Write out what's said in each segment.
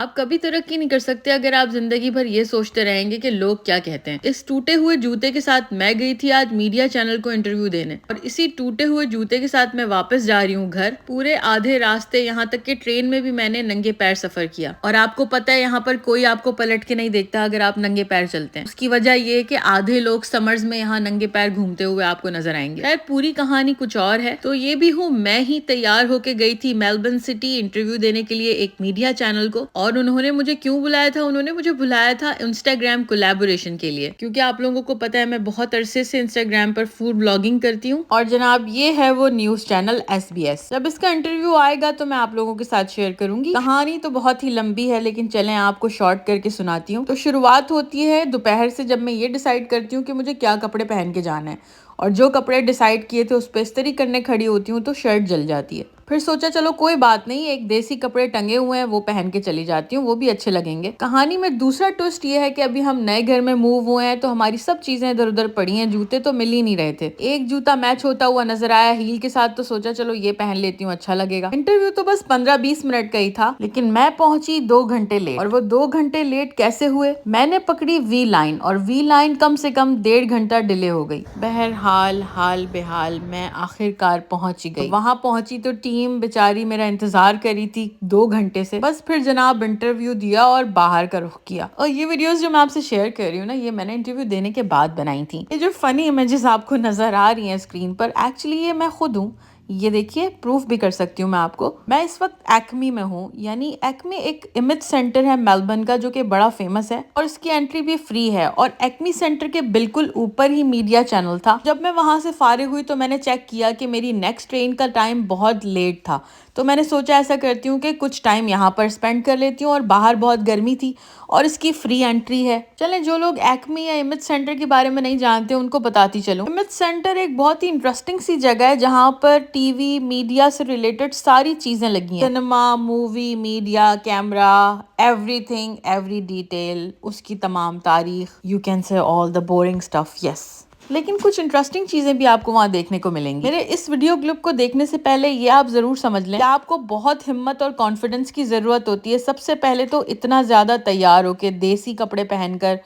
आप कभी तरक्की नहीं कर सकते अगर आप जिंदगी भर ये सोचते रहेंगे कि लोग क्या कहते हैं। इस टूटे हुए जूते के साथ मैं गई थी आज मीडिया चैनल को इंटरव्यू देने, और इसी टूटे हुए जूते के साथ मैं वापस जा रही हूँ घर। पूरे आधे रास्ते यहाँ तक कि ट्रेन में भी मैंने नंगे पैर सफर किया, और आपको पता है यहाँ पर कोई आपको पलट के नहीं देखता अगर आप नंगे पैर चलते हैं। उसकी वजह ये है कि आधे लोग समर्स में यहाँ नंगे पैर घूमते हुए आपको नजर आएंगे। शायद पूरी कहानी कुछ और है। तो ये भी हूँ मैं ही तैयार होके गई थी मेलबर्न सिटी इंटरव्यू देने के लिए एक मीडिया चैनल को, और उन्होंने मुझे क्यों बुलाया था? उन्होंने मुझे बुलाया था इंस्टाग्राम कोलैबोरेशन के लिए, क्योंकि आप लोगों को पता है मैं बहुत अरसे से इंस्टाग्राम पर फूड ब्लॉगिंग करती हूँ। और जनाब ये है वो न्यूज चैनल SBS। जब इसका इंटरव्यू आएगा तो मैं आप लोगों के साथ शेयर करूंगी। कहानी तो बहुत ही लंबी है, लेकिन चलें आपको शॉर्ट करके सुनाती हूँ। तो शुरुआत होती है दोपहर से, जब मैं ये डिसाइड करती हूँ कि मुझे क्या कपड़े पहन के जाना है, और जो कपड़े डिसाइड किए थे उस पर इस्त्री करने खड़ी होती हूँ तो शर्ट जल जाती है। फिर सोचा चलो कोई बात नहीं, एक देसी कपड़े टंगे हुए हैं वो पहन के चली जाती हूँ, वो भी अच्छे लगेंगे। कहानी में दूसरा ट्विस्ट ये है कि अभी हम नए घर में मूव हुए हैं तो हमारी सब चीजें इधर उधर पड़ी हैं। जूते तो मिल ही नहीं रहे थे। एक जूता मैच होता हुआ नजर आया हील के साथ, तो सोचा चलो ये पहन लेती हूँ, अच्छा लगेगा। इंटरव्यू तो बस 15-20 मिनट का ही था, लेकिन मैं पहुंची 2 घंटे लेट। और वो 2 घंटे लेट कैसे हुए? मैंने पकड़ी V लाइन, और V लाइन कम से कम 1.5 घंटा डिले हो गई। बहरहाल हाल बेहाल मैं आखिरकार पहुंच ही गई। वहां पहुंची तो टीम बेचारी मेरा इंतजार करी थी 2 घंटे से। बस फिर जनाब इंटरव्यू दिया और बाहर का रुख किया। और ये वीडियोस जो मैं आपसे शेयर कर रही हूँ ना, ये मैंने इंटरव्यू देने के बाद बनाई थी। ये जो फनी इमेजेस आपको नजर आ रही हैं स्क्रीन पर, एक्चुअली ये मैं खुद हूँ। ये देखिए, प्रूफ भी कर सकती हूँ मैं आपको। मैं इस वक्त एक्मी में हूँ, यानी एक्मी एक इमेज सेंटर है मेलबर्न का जो कि बड़ा फेमस है, और इसकी एंट्री भी फ्री है। और एक्मी सेंटर के बिल्कुल ऊपर ही मीडिया चैनल था। जब मैं वहां से फारिग हुई तो मैंने चेक किया कि मेरी नेक्स्ट ट्रेन का टाइम बहुत लेट था। तो मैंने सोचा ऐसा करती हूँ कि कुछ टाइम यहाँ पर स्पेंड कर लेती हूँ, और बाहर बहुत गर्मी थी और इसकी फ्री एंट्री है। चलें, जो लोग एक्मी या इमेज सेंटर के बारे में नहीं जानते उनको बताती चलूं। इमेज सेंटर एक बहुत ही इंटरेस्टिंग सी जगह है जहाँ पर टीवी मीडिया से रिलेटेड सारी चीजें लगी हैं। Cinema, movie, media, camera, everything, every detail, उसकी तमाम तारीख, you can say all the boring stuff, yes. लेकिन कुछ इंटरेस्टिंग चीजें भी आपको वहाँ देखने को मिलेंगी। मेरे इस वीडियो क्लिप को देखने से पहले ये आप जरूर समझ लें कि आपको बहुत हिम्मत और कॉन्फिडेंस की जरूरत होती है। सबसे पहले तो इतना ज्यादा तैयार होके देसी कपड़े पहनकर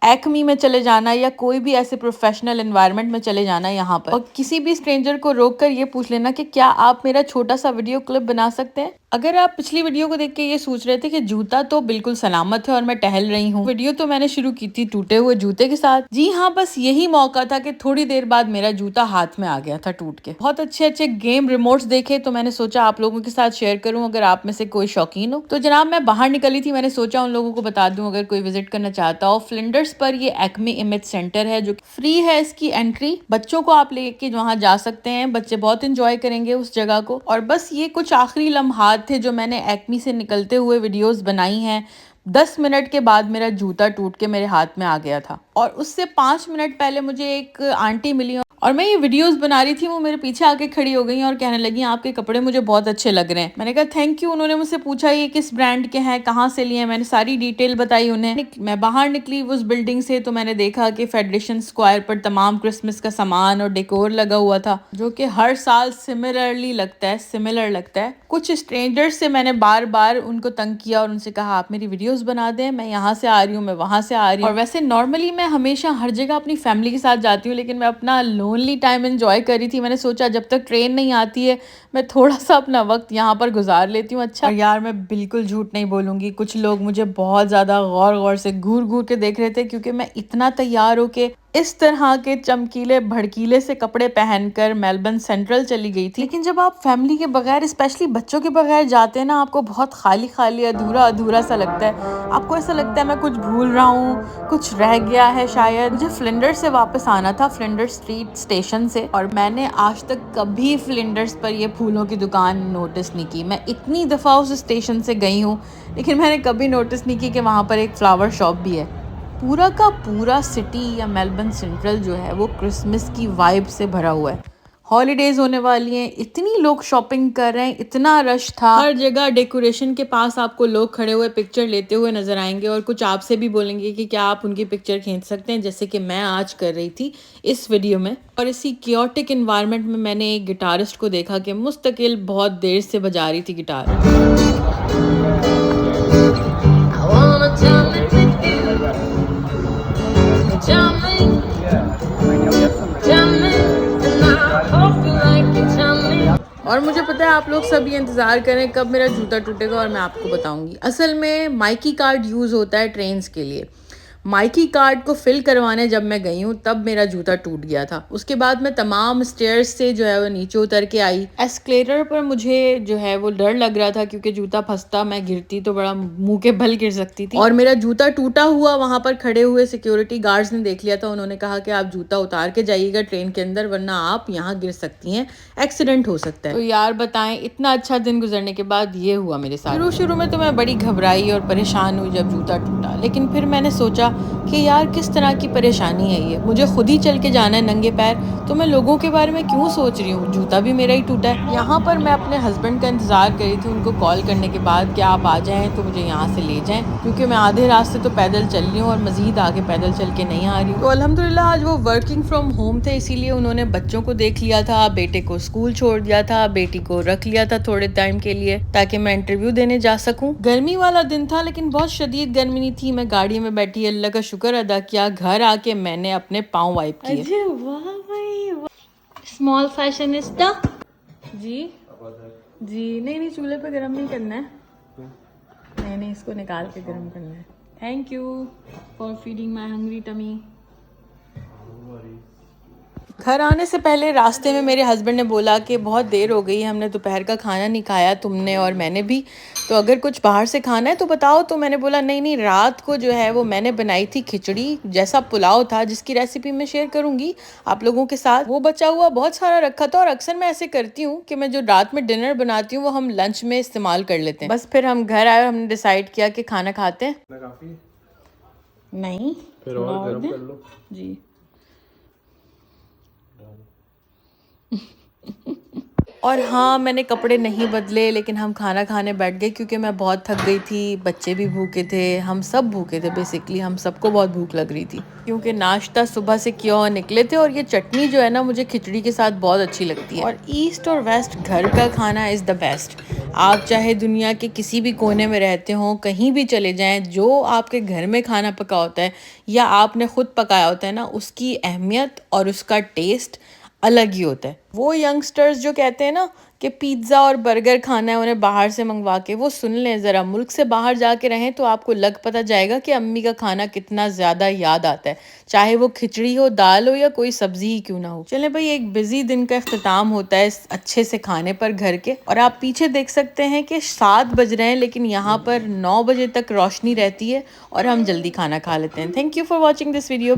एक्मी में चले जाना, या कोई भी ऐसे प्रोफेशनल एनवायरनमेंट में चले जाना यहाँ पर, और किसी भी स्ट्रेंजर को रोककर ये पूछ लेना कि क्या आप मेरा छोटा सा वीडियो क्लिप बना सकते हैं। अगर आप पिछली वीडियो को देख के ये सोच रहे थे कि जूता तो बिल्कुल सलामत है और मैं टहल रही हूँ, वीडियो तो मैंने शुरू की थी टूटे हुए जूते के साथ। जी हाँ, बस यही मौका था कि थोड़ी देर बाद मेरा जूता हाथ में आ गया था टूट के। बहुत अच्छे अच्छे गेम रिमोट्स देखे तो मैंने सोचा आप लोगों के साथ शेयर करूँ, अगर आप में से कोई शौकीन हो। तो जनाब मैं बाहर निकली थी, मैंने सोचा उन लोगों को बता दूं अगर कोई विजिट करना चाहता हो। फ्लिंडर्स पर ये एक्मी इमेज सेंटर है जो फ्री है इसकी एंट्री। बच्चों को आप लेके वहां जा सकते हैं, बच्चे बहुत इंजॉय करेंगे उस जगह को। और बस ये कुछ आखिरी लम्हात थे जो मैंने एक्मी से निकलते हुए वीडियोस बनाई हैं। 10 मिनट के बाद मेरा जूता टूट के मेरे हाथ में आ गया था, और उससे 5 मिनट पहले मुझे एक आंटी मिली और मैं ये वीडियोस बना रही थी। वो मेरे पीछे आके खड़ी हो गई और कहने लगी आपके कपड़े मुझे बहुत अच्छे लग रहे हैं। मैंने कहा थैंक यू। उन्होंने मुझसे पूछा ये किस ब्रांड के हैं, कहाँ से लिए हैं, मैंने सारी डिटेल बताई उन्हें। मैं बाहर निकली उस बिल्डिंग से तो मैंने देखा कि फेडरेशन स्क्वायर पर तमाम क्रिसमस का सामान और डेकोर लगा हुआ था, जो कि हर साल सिमिलर लगता है। कुछ स्ट्रेंजर्स से मैंने बार बार उनको तंग किया और उनसे कहा आप मेरी वीडियोस बना दें, मैं यहाँ से आ रही हूँ, मैं वहां से आ रही हूँ। और वैसे नॉर्मली मैं हमेशा हर जगह अपनी फैमिली के साथ जाती हूँ, लेकिन मैं अपना लोनली टाइम एंजॉय कर रही थी। मैंने सोचा जब तक ट्रेन नहीं आती है मैं थोड़ा सा अपना वक्त यहाँ पर गुजार लेती हूँ। अच्छा, और यार मैं बिल्कुल झूठ नहीं बोलूंगी, कुछ लोग मुझे बहुत ज्यादा गौर से घूर के देख रहे थे, क्योंकि मैं इतना तैयार होके इस तरह के चमकीले भड़कीले से कपड़े पहनकर मेलबर्न सेंट्रल चली गई थी। लेकिन जब आप फैमिली के बगैर, स्पेशली बच्चों के बगैर जाते हैं ना, आपको बहुत खाली खाली अधूरा सा लगता है। आपको ऐसा लगता है मैं कुछ भूल रहा हूँ, कुछ रह गया है शायद। मुझे फ्लिंडर्स से वापस आना था, फ्लिंडर्स स्ट्रीट स्टेशन से, और मैंने आज तक कभी फ्लिंडर्स पर ये फूलों की दुकान नोटिस नहीं की। मैं इतनी दफ़ा उस स्टेशन से गई हूँ, लेकिन मैंने कभी नोटिस नहीं की कि वहाँ पर एक फ्लावर शॉप भी है। पूरा का पूरा सिटी या मेलबर्न सेंट्रल जो है वो क्रिसमस की वाइब से भरा हुआ है। हॉलीडेज होने वाली हैं, इतनी लोग शॉपिंग कर रहे हैं, इतना रश था। हर जगह डेकोरेशन के पास आपको लोग खड़े हुए पिक्चर लेते हुए नजर आएंगे, और कुछ आपसे भी बोलेंगे कि क्या आप उनकी पिक्चर खींच सकते हैं, जैसे कि मैं आज कर रही थी इस वीडियो में। और इसी क्योटिक इन्वायरमेंट में मैंने एक गिटारिस्ट को देखा कि मुस्तकिल बहुत देर से बजा रही थी गिटार। और मुझे पता है आप लोग सब ये इंतज़ार करें कब मेरा जूता टूटेगा और मैं आपको बताऊंगी। असल में माइकी कार्ड यूज़ होता है ट्रेन्स के लिए। माइकी कार्ड को फिल करवाने जब मैं गई हूँ तब मेरा जूता टूट गया था। उसके बाद मैं तमाम स्टेयर्स से जो है वो नीचे उतर के आई। एस्केलेटर पर मुझे जो है वो डर लग रहा था क्योंकि जूता फंसता, मैं गिरती तो बड़ा मुंह के बल गिर सकती थी। और मेरा जूता टूटा हुआ वहां पर खड़े हुए सिक्योरिटी गार्ड्स ने देख लिया था। उन्होंने कहा कि आप जूता उतार के जाइएगा ट्रेन के अंदर, वरना आप यहाँ गिर सकती हैं, एक्सीडेंट हो सकता है। तो यार बताएं, इतना अच्छा दिन गुजरने के बाद ये हुआ मेरे साथ। शुरू में तो मैं बड़ी घबराई और परेशान हुई जब जूता टूटा, लेकिन फिर मैंने सोचा कि यार किस तरह की परेशानी है ये, मुझे खुद ही चल के जाना है नंगे पैर, तो मैं लोगों के बारे में क्यों सोच रही हूँ, जूता भी मेरा ही टूटा है। यहाँ पर मैं अपने हस्बैंड का इंतज़ार करी थी, उनको कॉल करने के बाद कि आप आ जाएं तो मुझे यहाँ से ले जाएं, क्योंकि मैं आधे रास्ते तो पैदल चल रही हूँ और मज़ीद आगे पैदल चल के नहीं आ रही हूँ। तो अल्हम्दुलिल्लाह आज वो वर्किंग फ्रॉम होम थे, इसीलिए उन्होंने बच्चों को देख लिया था, बेटे को स्कूल छोड़ दिया था, बेटी को रख लिया था थोड़े टाइम के लिए ताकि मैं इंटरव्यू देने जा सकूँ। गर्मी वाला दिन था लेकिन बहुत शदीद गर्मी नहीं थी। मैं गाड़ी में बैठी अल्लाह का शुक्र अदा किया। घर आके मैंने अपने पाँव वाइप किए। अरे वाह भाई वाह। स्मॉल फैशनिस्टा जी जी। नहीं चूल्हे पे गरम नहीं करना है, नहीं इसको निकाल के गरम करना है। Thank you for feeding my hungry tummy. घर आने से पहले रास्ते में मेरे हस्बैंड ने बोला कि बहुत देर हो गई, हमने दोपहर का खाना नहीं खाया, तुमने और मैंने भी, तो अगर कुछ बाहर से खाना है तो बताओ। तो मैंने बोला नहीं रात को जो है वो मैंने बनाई थी खिचड़ी जैसा पुलाव था, जिसकी रेसिपी मैं शेयर करूंगी आप लोगों के साथ। वो बचा हुआ बहुत सारा रखा था और अक्सर मैं ऐसे करती हूँ कि मैं जो रात में डिनर बनाती हूँ वो हम लंच में इस्तेमाल कर लेते हैं। बस फिर हम घर आए और हमने डिसाइड किया कि खाना खाते हैं। नहीं फिर और गरम कर लो जी। और हाँ, मैंने कपड़े नहीं बदले लेकिन हम खाना खाने बैठ गए क्योंकि मैं बहुत थक गई थी, बच्चे भी भूखे थे, हम सब भूखे थे। बेसिकली हम सबको बहुत भूख लग रही थी क्योंकि नाश्ता सुबह से किया और निकले थे। और ये चटनी जो है ना मुझे खिचड़ी के साथ बहुत अच्छी लगती है। और ईस्ट और वेस्ट घर का खाना इज़ द बेस्ट। आप चाहे दुनिया के किसी भी कोने में रहते हो, कहीं भी चले जाएं, जो आपके घर में खाना पका होता है या आपने खुद पकाया होता है ना, उसकी अहमियत और उसका टेस्ट अलग ही होता है। वो यंगस्टर्स जो कहते हैं ना कि पिज़्ज़ा और बर्गर खाना है उन्हें बाहर से मंगवा के, वो सुन लें ज़रा, मुल्क से बाहर जाके रहें तो आपको लग पता जाएगा कि अम्मी का खाना कितना ज़्यादा याद आता है, चाहे वो खिचड़ी हो, दाल हो या कोई सब्जी ही क्यों ना हो। चलें भाई, एक बिजी दिन का इख्तिताम होता है इस अच्छे से खाने पर घर के। और आप पीछे देख सकते हैं कि 7 बज रहे हैं लेकिन यहाँ पर 9 बजे तक रोशनी रहती है और हम जल्दी खाना खा लेते हैं। Thank you for watching this video.